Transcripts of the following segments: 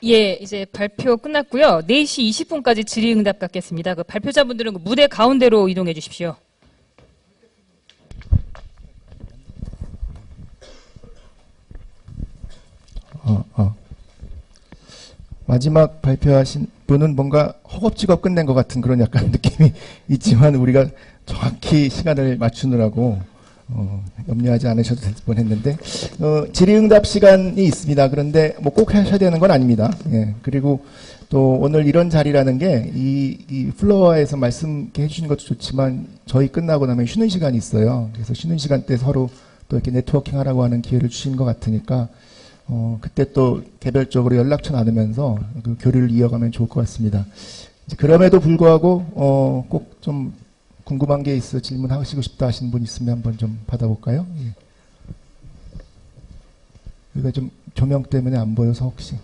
예, 이제 발표 끝났고요. 4시 20분까지 질의응답 갖겠습니다. 그 발표자분들은 그 무대 가운데로 이동해 주십시오. 마지막 발표하신 분은 뭔가 허겁지겁 끝낸 것 같은 그런 약간 느낌이 있지만 우리가 정확히 시간을 맞추느라고 염려하지 않으셔도 될 뻔했는데 질의응답 시간이 있습니다. 그런데 뭐 꼭 하셔야 되는 건 아닙니다. 예. 그리고 또 오늘 이런 자리라는 게 이 플로어에서 말씀 해주신 것도 좋지만 저희 끝나고 나면 쉬는 시간이 있어요. 그래서 쉬는 시간 때 서로 또 이렇게 네트워킹 하라고 하는 기회를 주신 것 같으니까 그때 또 개별적으로 연락처 나누면서 그 교류를 이어가면 좋을 것 같습니다. 그럼에도 불구하고 꼭 좀 궁금한 게 있어 질문하시고 싶다 하시는 분 있으면 한번 좀 받아볼까요? 예. 여기가 좀 조명 때문에 안 보여서 혹시.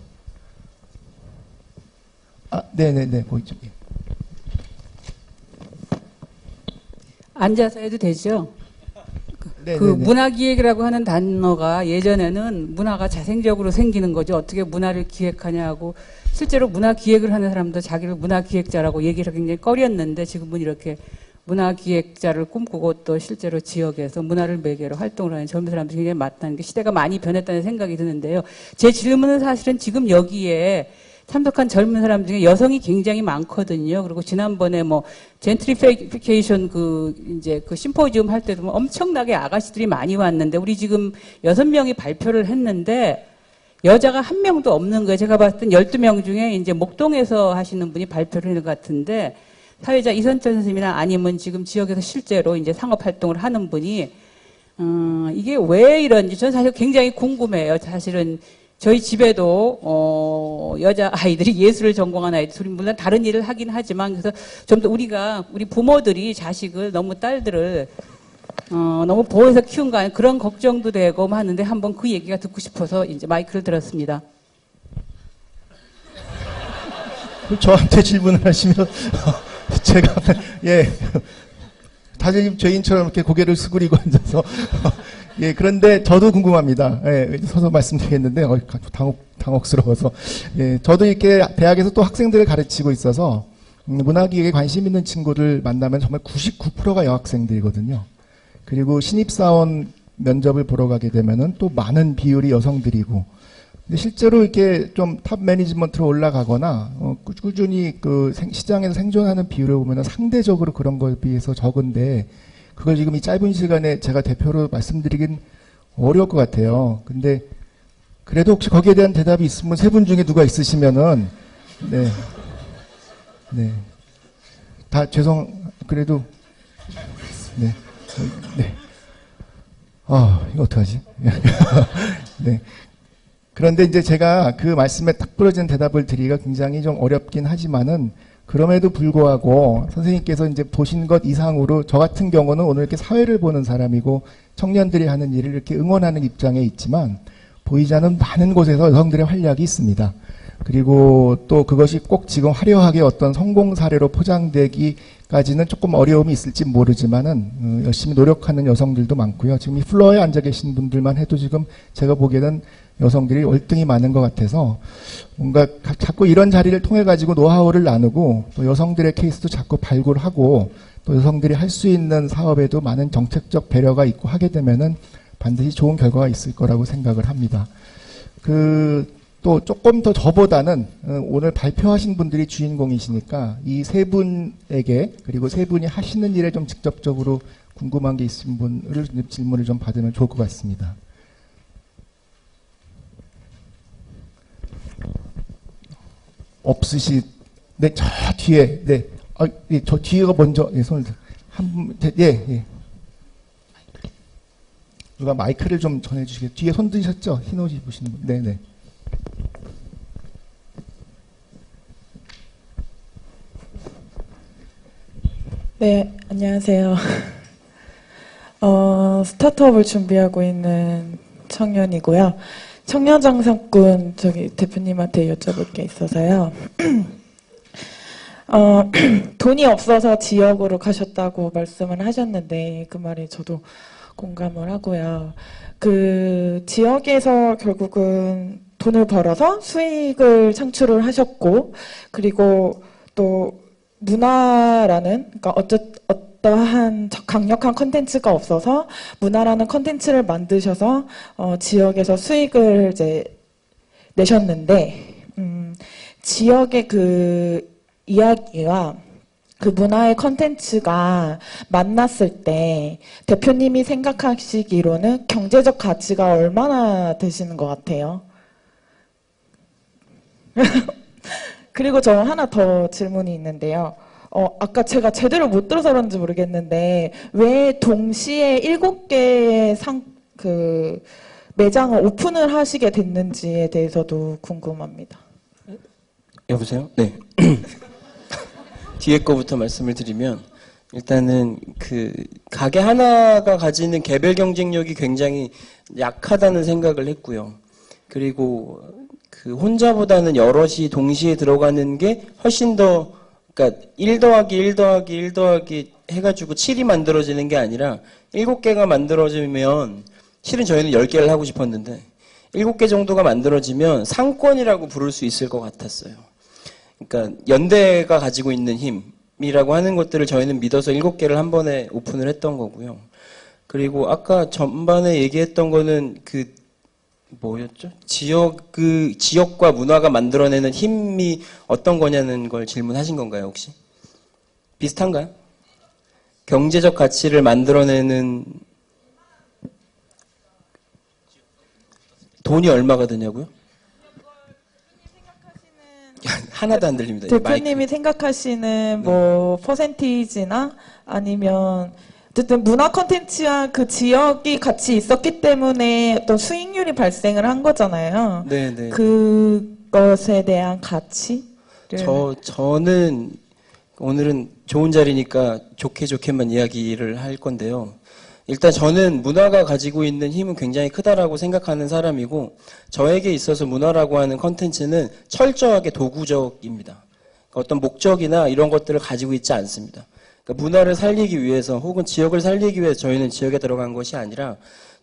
네네네, 보이죠. 예. 앉아서 해도 되죠? 네네네. 그 문화기획이라고 하는 단어가 예전에는 문화가 자생적으로 생기는 거죠. 어떻게 문화를 기획하냐고. 실제로 문화기획을 하는 사람도 자기를 문화기획자라고 얘기를 굉장히 꺼렸는데 지금은 이렇게 문화기획자를 꿈꾸고 또 실제로 지역에서 문화를 매개로 활동을 하는 젊은 사람들이 굉장히 많다는 게 시대가 많이 변했다는 생각이 드는데요. 제 질문은 사실은 지금 여기에 참석한 젊은 사람 중에 여성이 굉장히 많거든요. 그리고 지난번에 뭐 젠트리피케이션 이제 그 심포지움 할 때도 엄청나게 아가씨들이 많이 왔는데 우리 지금 6명이 발표를 했는데 여자가 한 명도 없는 거예요. 제가 봤을 땐 12명 중에 이제 목동에서 하시는 분이 발표를 하는 것 같은데 사회자 이선철 선생님이나 아니면 지금 지역에서 실제로 이제 상업 활동을 하는 분이 이게 왜 이런지 저는 사실 굉장히 궁금해요. 사실은 저희 집에도 여자 아이들이 예술을 전공한 아이들이 물론 다른 일을 하긴 하지만 그래서 좀 더 우리 부모들이 자식을 너무 딸들을 너무 보호해서 키운 거 아니야 그런 걱정도 되고 하는데 한번 그 얘기가 듣고 싶어서 이제 마이크를 들었습니다. 저한테 질문을 하시면 제가 예 다들 죄인처럼 이렇게 고개를 수그리고 앉아서 예 그런데 저도 궁금합니다. 예 서서 말씀드리겠는데 당혹스러워서 예 저도 이렇게 대학에서 또 학생들을 가르치고 있어서 문화기획에 관심 있는 친구들 만나면 정말 99%가 여학생들이거든요. 그리고 신입사원 면접을 보러 가게 되면은 또 많은 비율이 여성들이고 근데 실제로 이렇게 좀 탑 매니지먼트로 올라가거나 꾸준히 그 시장에서 생존하는 비율을 보면 상대적으로 그런 거에 비해서 적은데 그걸 지금 이 짧은 시간에 제가 대표로 말씀드리긴 어려울 것 같아요. 근데 그래도 혹시 거기에 대한 대답이 있으면 세 분 중에 누가 있으시면은 네. 다 그래도 네. 이거 어떡하지? 네. 그런데 이제 제가 그 말씀에 딱 부러진 대답을 드리기가 굉장히 좀 어렵긴 하지만은 그럼에도 불구하고 선생님께서 이제 보신 것 이상으로 저 같은 경우는 오늘 이렇게 사회를 보는 사람이고 청년들이 하는 일을 이렇게 응원하는 입장에 있지만 보이지 않는 많은 곳에서 여성들의 활약이 있습니다. 그리고 또 그것이 꼭 지금 화려하게 어떤 성공 사례로 포장되기까지는 조금 어려움이 있을지 모르지만은 열심히 노력하는 여성들도 많고요. 지금 이 플로어에 앉아 계신 분들만 해도 지금 제가 보기에는 여성들이 월등히 많은 것 같아서 뭔가 자꾸 이런 자리를 통해 가지고 노하우를 나누고 또 여성들의 케이스도 자꾸 발굴하고 또 여성들이 할 수 있는 사업에도 많은 정책적 배려가 있고 하게 되면은 반드시 좋은 결과가 있을 거라고 생각을 합니다. 또 조금 더 저보다는 오늘 발표하신 분들이 주인공이시니까 이 세 분에게 그리고 세 분이 하시는 일에 좀 직접적으로 궁금한 게 있으신 분을 질문을 좀 받으면 좋을 것 같습니다. 네, 저 뒤에, 네. 예, 저 뒤에가 먼저, 예, 손을, 예. 누가 마이크를 좀 전해주시겠어요? 뒤에 손 드셨죠? 흰 옷 입으시는 분. 네네. 네, 안녕하세요. 스타트업을 준비하고 있는 청년이고요. 청년장사꾼 대표님한테 여쭤볼 게 있어서요. 돈이 없어서 지역으로 가셨다고 말씀을 하셨는데 그 말에 저도 공감을 하고요. 그 지역에서 결국은 돈을 벌어서 수익을 창출을 하셨고, 그리고 또 문화라는, 그러니까 어떠한 강력한 컨텐츠가 없어서 문화라는 컨텐츠를 만드셔서 지역에서 수익을 이제 내셨는데, 지역의 그 이야기와 그 문화의 컨텐츠가 만났을 때 대표님이 생각하시기로는 경제적 가치가 얼마나 되시는 것 같아요? 그리고 저 하나 더 질문이 있는데요. 아까 제가 제대로 못 들어서 그런지 모르겠는데 왜 동시에 7개의 매장을 오픈을 하시게 됐는지에 대해서도 궁금합니다. 여보세요? 네. 뒤에 거부터 말씀을 드리면 일단은 그 가게 하나가 가지는 개별 경쟁력이 굉장히 약하다는 생각을 했고요. 그리고 그 혼자보다는 여럿이 동시에 들어가는 게 훨씬 더, 그러니까 1 더하기 1 더하기 1 더하기 해가지고 7이 만들어지는 게 아니라 7개가 만들어지면 실은 저희는 10개를 하고 싶었는데 7개 정도가 만들어지면 상권이라고 부를 수 있을 것 같았어요. 그러니까 연대가 가지고 있는 힘이라고 하는 것들을 저희는 믿어서 7개를 한 번에 오픈을 했던 거고요. 그리고 아까 전반에 얘기했던 거는 그 뭐였죠? 지역과 문화가 만들어내는 힘이 어떤 거냐는 걸 질문하신 건가요, 혹시? 비슷한가요? 경제적 가치를 만들어내는 돈이 얼마가 드냐고요? 하나도 안 들립니다. 대표님이 생각하시는 뭐 퍼센티지나 아니면 어쨌든 문화 콘텐츠와 그 지역이 같이 있었기 때문에 어떤 수익률이 발생을 한 거잖아요. 네네. 그것에 대한 가치를 저는 오늘은 좋은 자리니까 좋게만 이야기를 할 건데요. 일단 저는 문화가 가지고 있는 힘은 굉장히 크다라고 생각하는 사람이고 저에게 있어서 문화라고 하는 컨텐츠는 철저하게 도구적입니다. 그러니까 어떤 목적이나 이런 것들을 가지고 있지 않습니다. 그러니까 문화를 살리기 위해서 혹은 지역을 살리기 위해서 저희는 지역에 들어간 것이 아니라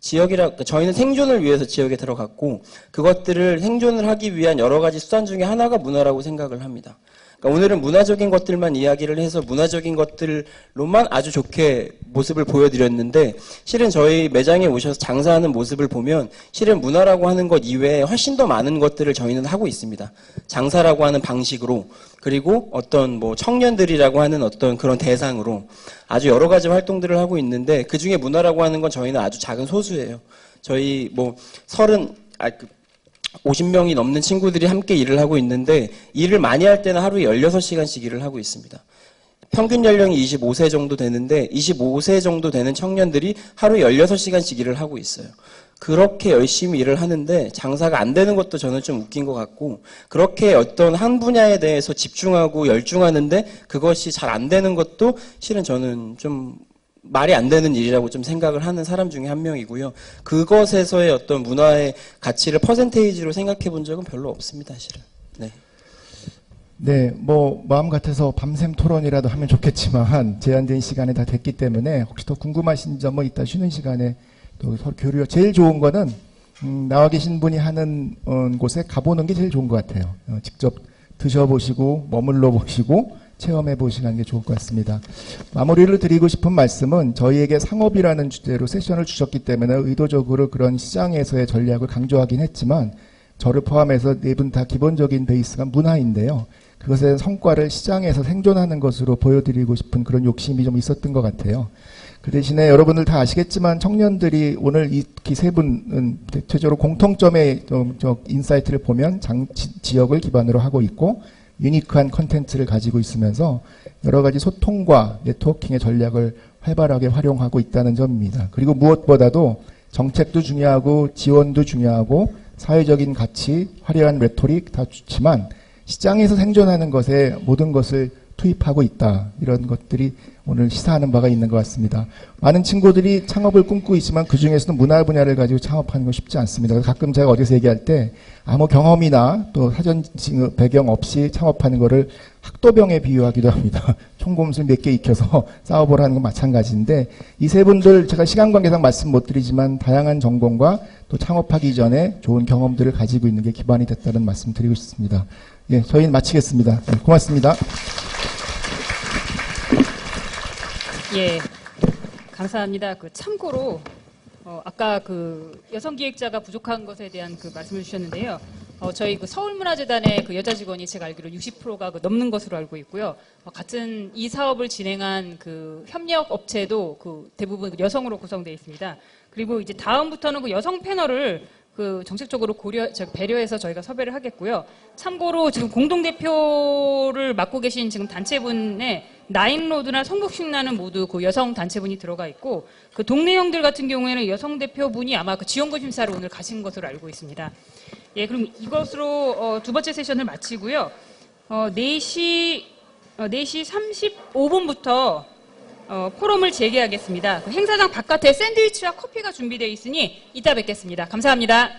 그러니까 저희는 생존을 위해서 지역에 들어갔고 그것들을 생존을 하기 위한 여러 가지 수단 중에 하나가 문화라고 생각을 합니다. 그러니까 오늘은 문화적인 것들만 이야기를 해서 문화적인 것들로만 아주 좋게 모습을 보여드렸는데 실은 저희 매장에 오셔서 장사하는 모습을 보면 실은 문화라고 하는 것 이외에 훨씬 더 많은 것들을 저희는 하고 있습니다. 장사라고 하는 방식으로 그리고 어떤 뭐 청년들이라고 하는 어떤 그런 대상으로 아주 여러 가지 활동들을 하고 있는데 그중에 문화라고 하는 건 저희는 아주 작은 소수예요. 저희 뭐 50명이 넘는 친구들이 함께 일을 하고 있는데 일을 많이 할 때는 하루에 16시간씩 일을 하고 있습니다. 평균 연령이 25세 정도 되는데 25세 정도 되는 청년들이 하루에 16시간씩 일을 하고 있어요. 그렇게 열심히 일을 하는데 장사가 안 되는 것도 저는 좀 웃긴 것 같고 그렇게 어떤 한 분야에 대해서 집중하고 열중하는데 그것이 잘 안 되는 것도 실은 저는 좀 말이 안 되는 일이라고 좀 생각을 하는 사람 중에 한 명이고요. 그것에서의 어떤 문화의 가치를 퍼센테이지로 생각해 본 적은 별로 없습니다, 실은. 네. 네, 뭐 마음 같아서 밤샘 토론이라도 하면 좋겠지만 제한된 시간이 다 됐기 때문에 혹시 더 궁금하신 점은 이따 쉬는 시간에 또 서로 교류. 제일 좋은 거는 나와 계신 분이 하는 곳에 가보는 게 제일 좋은 것 같아요. 직접 드셔보시고 머물러 보시고 체험해 보시는 게 좋을 것 같습니다. 마무리를 드리고 싶은 말씀은 저희에게 상업이라는 주제로 세션을 주셨기 때문에 의도적으로 그런 시장에서의 전략을 강조하긴 했지만 저를 포함해서 네 분 다 기본적인 베이스가 문화인데요. 그것의 성과를 시장에서 생존하는 것으로 보여드리고 싶은 그런 욕심이 좀 있었던 것 같아요. 그 대신에 여러분들 다 아시겠지만 청년들이 오늘 이 세 분은 대체적으로 공통점의 인사이트를 보면 지역을 기반으로 하고 있고 유니크한 컨텐츠를 가지고 있으면서 여러 가지 소통과 네트워킹의 전략을 활발하게 활용하고 있다는 점입니다. 그리고 무엇보다도 정책도 중요하고 지원도 중요하고 사회적인 가치, 화려한 레토릭 다 좋지만 시장에서 생존하는 것에 모든 것을 투입하고 있다. 이런 것들이 오늘 시사하는 바가 있는 것 같습니다. 많은 친구들이 창업을 꿈꾸고 있지만 그중에서도 문화 분야를 가지고 창업하는 건 쉽지 않습니다. 가끔 제가 어디서 얘기할 때 아무 경험이나 또 사전 배경 없이 창업하는 거를 학도병에 비유하기도 합니다. 총검술 몇 개 익혀서 싸워보라는 건 마찬가지인데 이 세 분들 제가 시간 관계상 말씀 못 드리지만 다양한 전공과 또 창업하기 전에 좋은 경험들을 가지고 있는 게 기반이 됐다는 말씀 드리고 싶습니다. 예, 저희는 마치겠습니다. 네, 고맙습니다. 예, 감사합니다. 참고로 아까 여성 기획자가 부족한 것에 대한 말씀을 주셨는데요. 저희 서울문화재단의 여자 직원이 제가 알기로 60%가 넘는 것으로 알고 있고요. 같은 이 사업을 진행한 협력 업체도 대부분 여성으로 구성되어 있습니다. 그리고 이제 다음부터는 여성 패널을 정책적으로 배려해서 저희가 섭외를 하겠고요. 참고로 지금 공동대표를 맡고 계신 지금 단체분에 나인로드나 성북식나는 모두 여성 단체분이 들어가 있고 동네 형들 같은 경우에는 여성 대표분이 아마 지원금 심사를 오늘 가신 것으로 알고 있습니다. 예, 그럼 이것으로 두 번째 세션을 마치고요. 4시 35분부터 포럼을 재개하겠습니다. 행사장 바깥에 샌드위치와 커피가 준비되어 있으니 이따 뵙겠습니다. 감사합니다.